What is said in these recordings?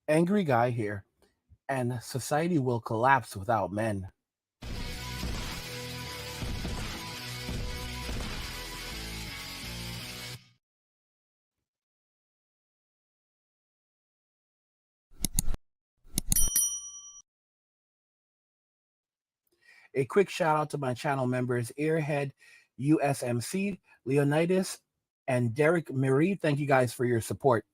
Angry guy here, and society will collapse without men. A quick shout out to my channel members Airhead, USMC, Leonidas, and Derek Marie. Thank you guys for your support.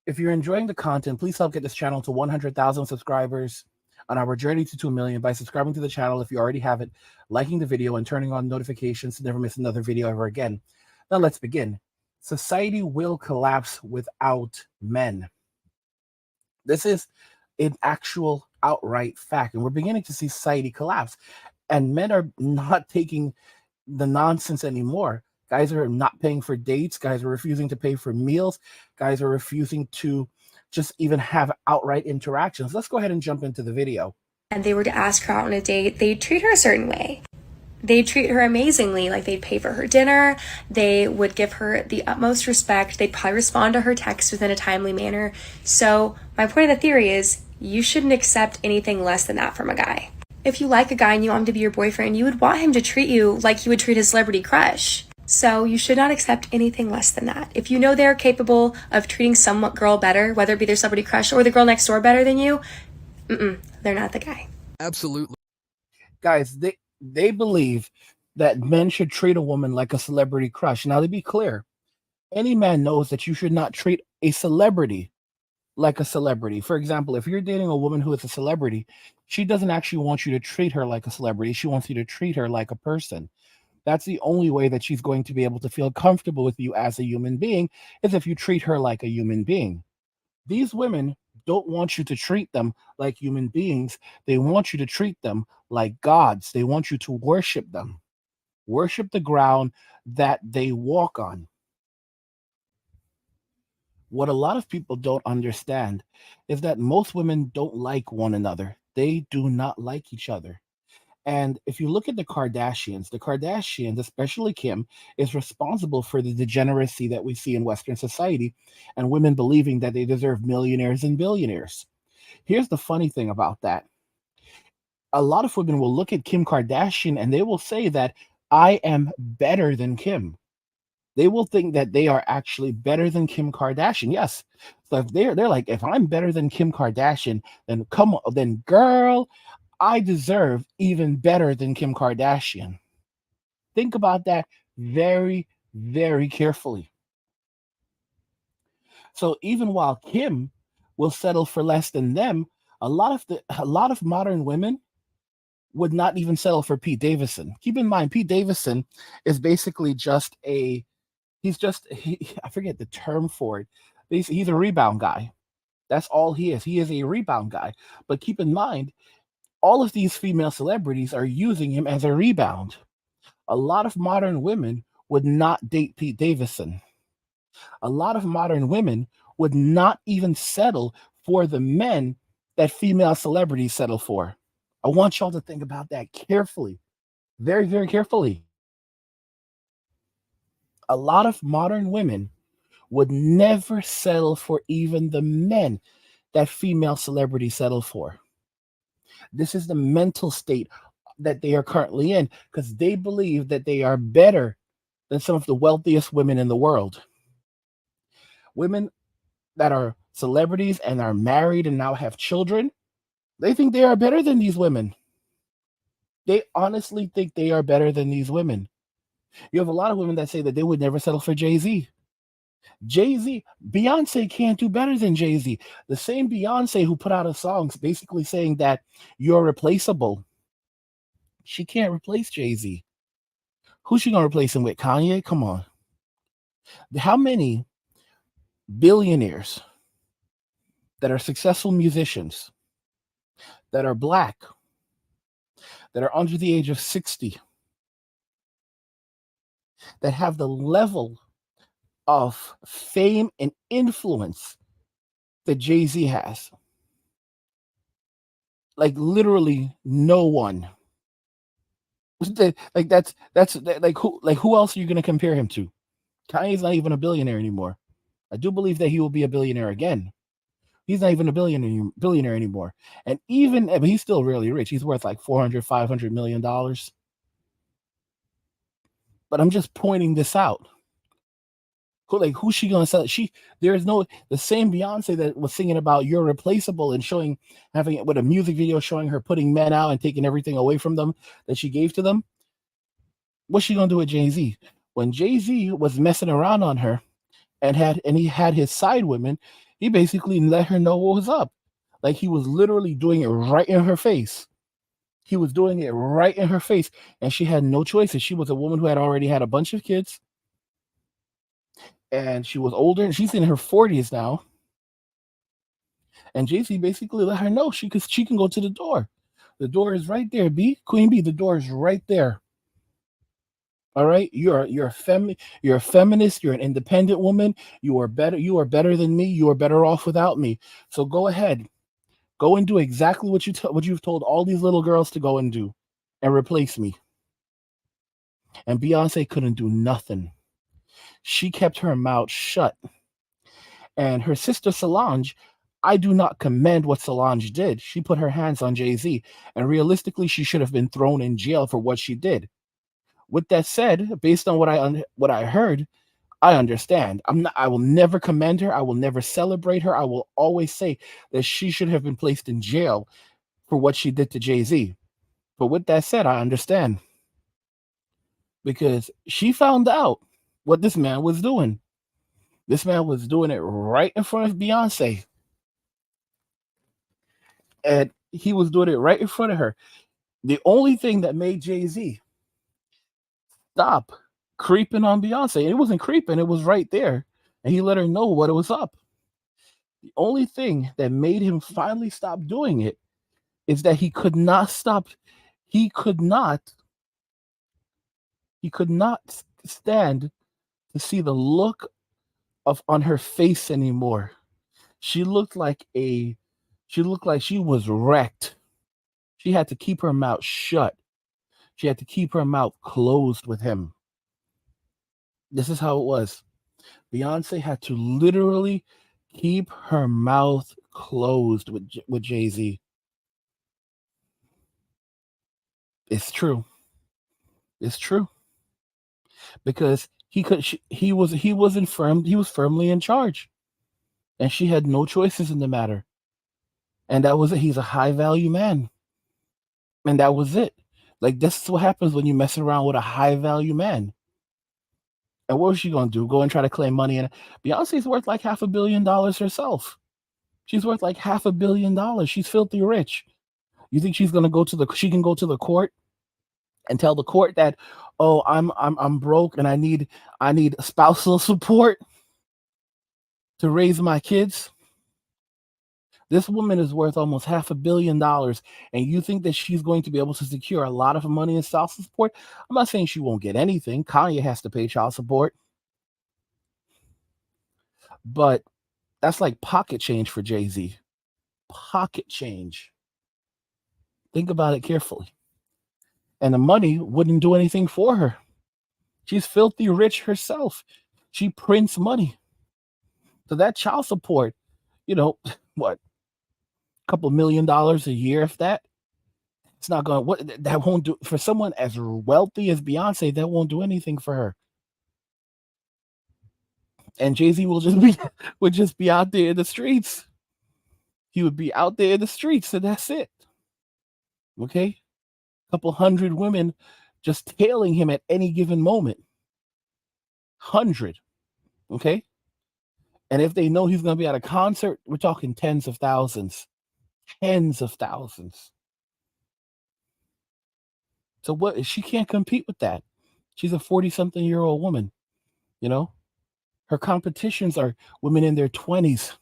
If you're enjoying the content, please help get this channel to 100,000 subscribers on our journey to 2 million by subscribing to the channel if you already have it, liking the video, and turning on notifications to never miss another video ever again. Now let's begin. Society will collapse without men. This is an actual outright fact, and we're beginning to see society collapse. And men are not taking the nonsense anymore. Guys are not paying for dates. Guys are refusing to pay for meals. Guys are refusing to just even have outright interactions. Let's go ahead and jump into the video. And they were to ask her out on a date, they'd treat her a certain way. They'd treat her amazingly, like they'd pay for her dinner, they would give her the utmost respect, they'd probably respond to her text within a timely manner. So my point of the theory is, you shouldn't accept anything less than that from a guy. If you like a guy and you want him to be your boyfriend, you would want him to treat you like you would treat his celebrity crush. So you should not accept anything less than that. If you know they're capable of treating some girl better, whether it be their celebrity crush or the girl next door better than you, they're not the guy. Absolutely. Guys, they believe that men should treat a woman like a celebrity crush. Now, to be clear, any man knows that you should not treat a celebrity like a celebrity. For example, if you're dating a woman who is a celebrity, she doesn't actually want you to treat her like a celebrity. She wants you to treat her like a person. That's the only way that she's going to be able to feel comfortable with you as a human being, is if you treat her like a human being. These women don't want you to treat them like human beings. They want you to treat them like gods. They want you to worship them. Worship the ground that they walk on. What a lot of people don't understand is that most women don't like one another. They do not like each other. And if you look at the Kardashians, especially Kim, is responsible for the degeneracy that we see in Western society and women believing that they deserve millionaires and billionaires. Here's the funny thing about that. A lot of women will look at Kim Kardashian and they will say that I am better than Kim. They will think that they are actually better than Kim Kardashian. Yes. So if they're like, if I'm better than Kim Kardashian, then come on, then girl, I deserve even better than Kim Kardashian. Think about that very, very carefully. So even while Kim will settle for less than them, a lot of modern women would not even settle for Pete Davidson. Keep in mind, Pete Davidson is basically just I forget the term for it. He's a rebound guy. That's all he is. He is a rebound guy. But keep in mind, all of these female celebrities are using him as a rebound. A lot of modern women would not date Pete Davidson. A lot of modern women would not even settle for the men that female celebrities settle for. I want y'all to think about that carefully, very, very carefully. A lot of modern women would never settle for even the men that female celebrities settle for. This is the mental state that they are currently in because they believe that they are better than some of the wealthiest women in the world. Women that are celebrities and are married and now have children, they think they are better than these women. They honestly think they are better than these women. You have a lot of women that say that they would never settle for Jay-Z. Jay-Z, Beyonce can't do better than Jay-Z. The same Beyonce who put out a song basically saying that you're replaceable. She can't replace Jay-Z. Who's she gonna replace him with? Kanye? Come on. How many billionaires that are successful musicians, that are black, that are under the age of 60, that have the level of fame and influence that Jay-Z has? Like literally no one. Like that's like who else are you going to compare him to? Kanye's not even a billionaire anymore. I do believe that he will be a billionaire again, He's not even a billionaire anymore. And even, but he's still really rich. He's worth like 400, $500 million. But I'm just pointing this out. Who's she gonna sell? There's no, the same Beyonce that was singing about "You're Replaceable" and having it with a music video showing her putting men out and taking everything away from them that she gave to them. What's she gonna do with Jay-Z? When Jay-Z was messing around on her and he had his side women, he basically let her know what was up. Like, he was literally doing it right in her face. He was doing it right in her face, and she had no choices. She was a woman who had already had a bunch of kids, and she was older, and she's in her 40s now. And Jay-Z basically let her know she can go to the door. The door is right there, Queen B. The door is right there. All right, you're a feminist. You're an independent woman. You are better than me. You are better off without me. So go ahead, go and do exactly what you've told all these little girls to go and do, and replace me. And Beyonce couldn't do nothing. She kept her mouth shut. And her sister Solange, I do not commend what Solange did. She put her hands on Jay-Z, and realistically, she should have been thrown in jail for what she did. With that said, based on what I heard, I understand. I will never commend her. I will never celebrate her. I will always say that she should have been placed in jail for what she did to Jay-Z. But with that said, I understand, because she found out what this man was doing. This man was doing it right in front of Beyonce. And he was doing it right in front of her. The only thing that made Jay-Z stop creeping on Beyonce, and it wasn't creeping, it was right there, and he let her know what it was up. The only thing that made him finally stop doing it is that he could not stand to see the look on her face anymore. She looked like she was wrecked. She had to keep her mouth shut. She had to keep her mouth closed with him. This is how it was. Beyonce had to literally keep her mouth closed with Jay-Z. It's true. It's true. Because he was firmly in charge, and she had no choices in the matter. And that was it. He's a high value man. And that was it. Like, this is what happens when you mess around with a high value man. And what was she gonna do? Go and try to claim money? And Beyonce's worth like $500 million herself. She's worth like $500 million. She's filthy rich. You think she's gonna she can go to the court and tell the court that, oh, I'm broke and I need spousal support to raise my kids? This woman is worth almost $500 million, and you think that she's going to be able to secure a lot of money in child support? I'm not saying she won't get anything. Kanye has to pay child support, but that's like pocket change for Jay-Z. Pocket change. Think about it carefully. And the money wouldn't do anything for her. She's filthy rich herself. She prints money. So that child support, what, a couple $1 million a year, if that, it's not going to, that won't do for someone as wealthy as Beyonce. That won't do anything for her. And Jay-Z would just be out there in the streets. He would be out there in the streets, and that's it. Okay? A couple hundred women just tailing him at any given moment. 100. Okay? And if they know he's going to be at a concert, we're talking tens of thousands. Tens of thousands. So what? She can't compete with that. She's a 40-something-year-old woman. Her competitions are women in their 20s,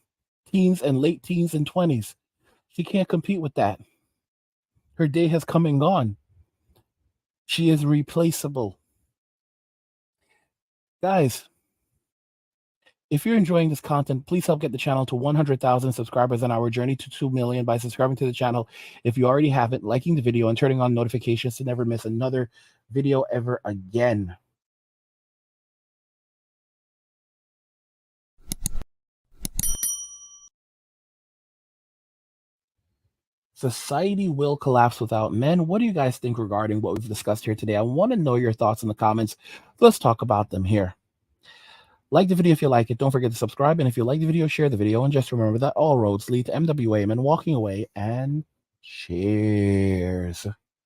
teens and late teens and 20s. She can't compete with that. Her day has come and gone. She is replaceable. Guys, if you're enjoying this content, please help get the channel to 100,000 subscribers on our journey to 2 million by subscribing to the channel if you already haven't, liking the video, and turning on notifications to never miss another video ever again. Society will collapse without men. What do you guys think regarding what we've discussed here today? I want to know your thoughts in the comments. Let's talk about them here. Like the video if you like it. Don't forget to subscribe. And if you like the video, share the video. And just remember that all roads lead to MWA and walking away. And cheers.